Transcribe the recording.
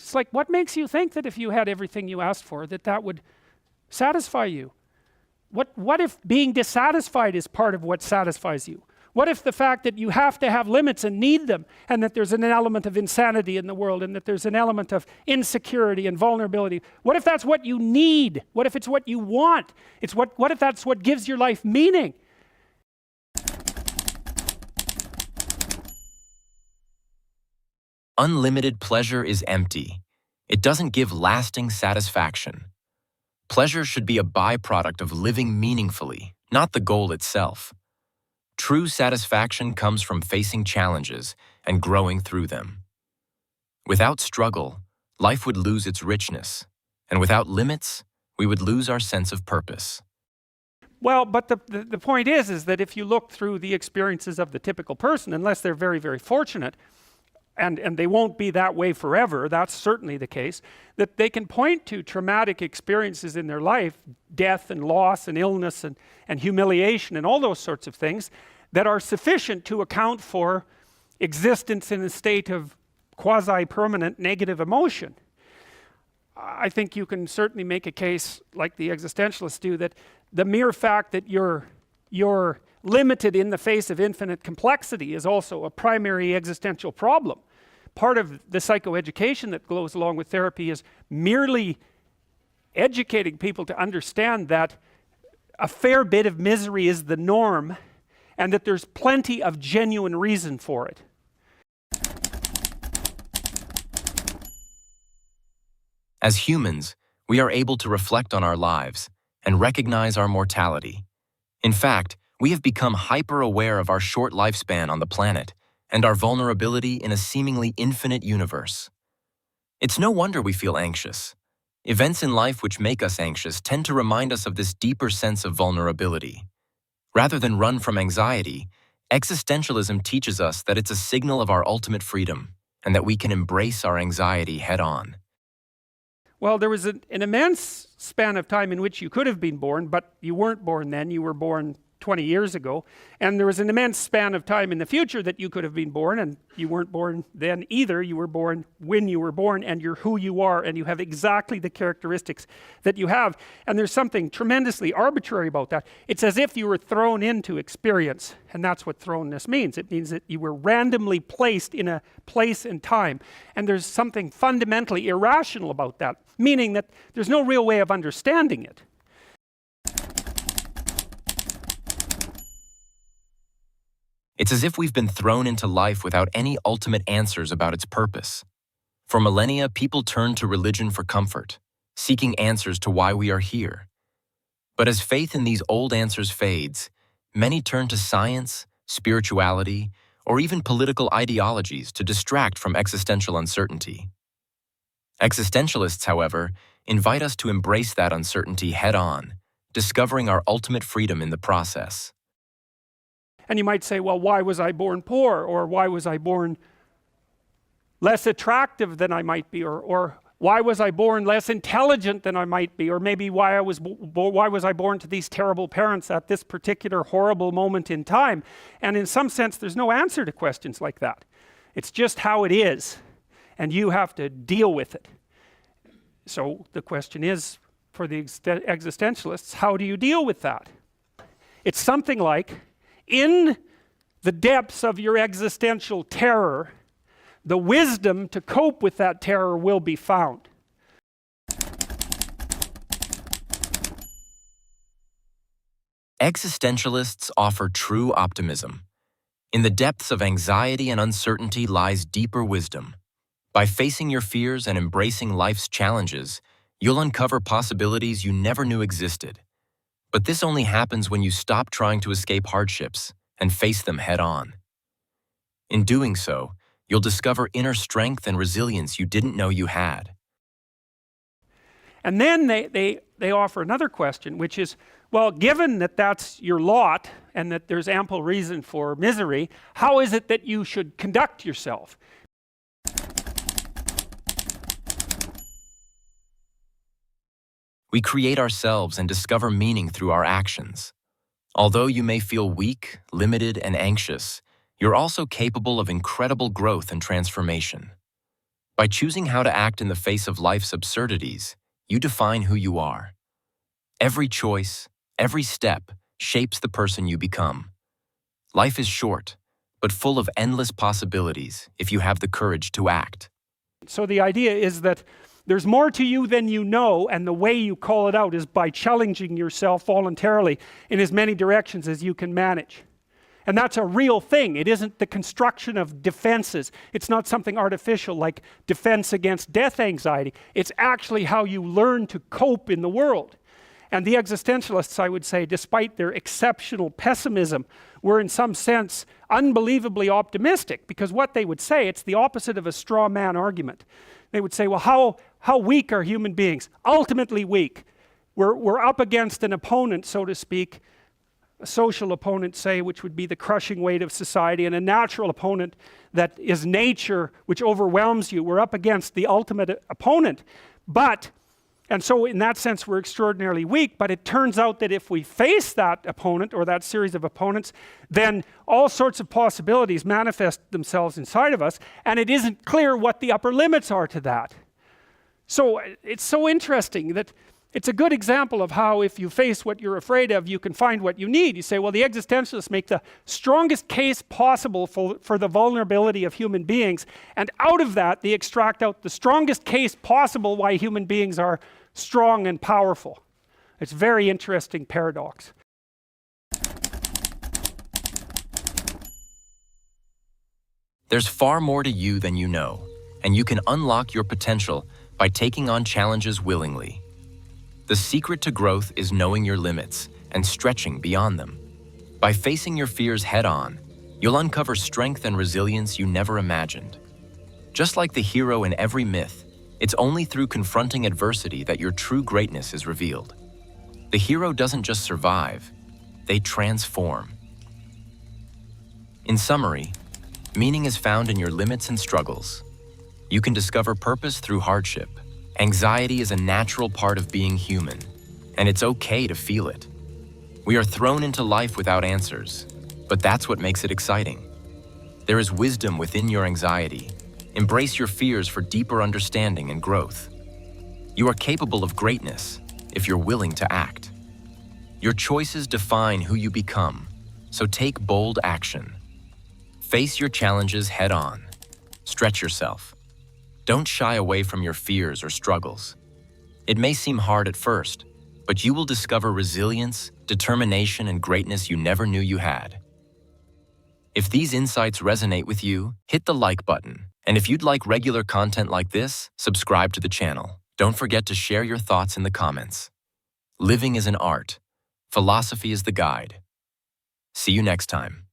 It's like, what makes you think that if you had everything you asked for, that that would satisfy you? What if being dissatisfied is part of what satisfies you? What if the fact that you have to have limits and need them, and that there's an element of insanity in the world, and that there's an element of insecurity and vulnerability, what if that's what you need? What if it's what you want? What if that's what gives your life meaning? Unlimited pleasure is empty. It doesn't give lasting satisfaction. Pleasure should be a byproduct of living meaningfully, not the goal itself. True satisfaction comes from facing challenges and growing through them. Without struggle, life would lose its richness, and without limits, we would lose our sense of purpose. Well, but the point is that if you look through the experiences of the typical person, unless they're very, very fortunate, and they won't be that way forever, that's certainly the case, that they can point to traumatic experiences in their life, death and loss and illness and humiliation and all those sorts of things, that are sufficient to account for existence in a state of quasi-permanent negative emotion. I think you can certainly make a case, like the existentialists do, that the mere fact that you're limited in the face of infinite complexity is also a primary existential problem. Part of the psychoeducation that goes along with therapy is merely educating people to understand that a fair bit of misery is the norm, and that there's plenty of genuine reason for it. As humans, we are able to reflect on our lives and recognize our mortality. In fact, we have become hyper-aware of our short lifespan on the planet and our vulnerability in a seemingly infinite universe. It's no wonder we feel anxious. Events in life which make us anxious tend to remind us of this deeper sense of vulnerability. Rather than run from anxiety, existentialism teaches us that it's a signal of our ultimate freedom and that we can embrace our anxiety head-on. Well, there was an immense span of time in which you could have been born, but you weren't born then, you were born 20 years ago, and there was an immense span of time in the future that you could have been born, and you weren't born then either. You were born when you were born, and you're who you are, and you have exactly the characteristics that you have. And there's something tremendously arbitrary about that. It's as if you were thrown into experience, and that's what thrownness means. It means that you were randomly placed in a place and time, and there's something fundamentally irrational about that, meaning that there's no real way of understanding it. It's as if we've been thrown into life without any ultimate answers about its purpose. For millennia, people turned to religion for comfort, seeking answers to why we are here. But as faith in these old answers fades, many turn to science, spirituality, or even political ideologies to distract from existential uncertainty. Existentialists, however, invite us to embrace that uncertainty head-on, discovering our ultimate freedom in the process. And you might say, well, why was I born poor? Or why was I born less attractive than I might be? Or why was I born less intelligent than I might be? Or maybe why was I born to these terrible parents at this particular horrible moment in time? And in some sense, there's no answer to questions like that. It's just how it is, and you have to deal with it. So the question is, for the existentialists, how do you deal with that? It's something like, in the depths of your existential terror, the wisdom to cope with that terror will be found. Existentialists offer true optimism. In the depths of anxiety and uncertainty lies deeper wisdom. By facing your fears and embracing life's challenges, you'll uncover possibilities you never knew existed. But this only happens when you stop trying to escape hardships and face them head-on. In doing so, you'll discover inner strength and resilience you didn't know you had. And then they offer another question, which is, well, given that that's your lot and that there's ample reason for misery, how is it that you should conduct yourself? We create ourselves and discover meaning through our actions. Although you may feel weak, limited, and anxious, you're also capable of incredible growth and transformation. By choosing how to act in the face of life's absurdities, you define who you are. Every choice, every step, shapes the person you become. Life is short, but full of endless possibilities if you have the courage to act. So the idea is that there's more to you than you know, and the way you call it out is by challenging yourself voluntarily in as many directions as you can manage. And that's a real thing. It isn't the construction of defenses. It's not something artificial like defense against death anxiety. It's actually how you learn to cope in the world. And the existentialists, I would say, despite their exceptional pessimism, were in some sense unbelievably optimistic, because what they would say, it's the opposite of a straw man argument. They would say, well, how weak are human beings? Ultimately weak. We're up against an opponent, so to speak, a social opponent, say, which would be the crushing weight of society, and a natural opponent that is nature, which overwhelms you. We're up against the ultimate opponent. And so in that sense we're extraordinarily weak, but it turns out that if we face that opponent or that series of opponents, then all sorts of possibilities manifest themselves inside of us, and it isn't clear what the upper limits are to that. So it's so interesting that it's a good example of how if you face what you're afraid of, you can find what you need. You say, well, the existentialists make the strongest case possible for the vulnerability of human beings, and out of that they extract out the strongest case possible why human beings are strong and powerful. It's a very interesting paradox. There's far more to you than you know, and you can unlock your potential by taking on challenges willingly. The secret to growth is knowing your limits and stretching beyond them. By facing your fears head-on, you'll uncover strength and resilience you never imagined. Just like the hero in every myth, it's only through confronting adversity that your true greatness is revealed. The hero doesn't just survive, they transform. In summary, meaning is found in your limits and struggles. You can discover purpose through hardship. Anxiety is a natural part of being human, and it's okay to feel it. We are thrown into life without answers, but that's what makes it exciting. There is wisdom within your anxiety. Embrace your fears for deeper understanding and growth. You are capable of greatness if you're willing to act. Your choices define who you become, so take bold action. Face your challenges head-on. Stretch yourself. Don't shy away from your fears or struggles. It may seem hard at first, but you will discover resilience, determination, and greatness you never knew you had. If these insights resonate with you, hit the like button. And if you'd like regular content like this, subscribe to the channel. Don't forget to share your thoughts in the comments. Living is an art. Philosophy is the guide. See you next time.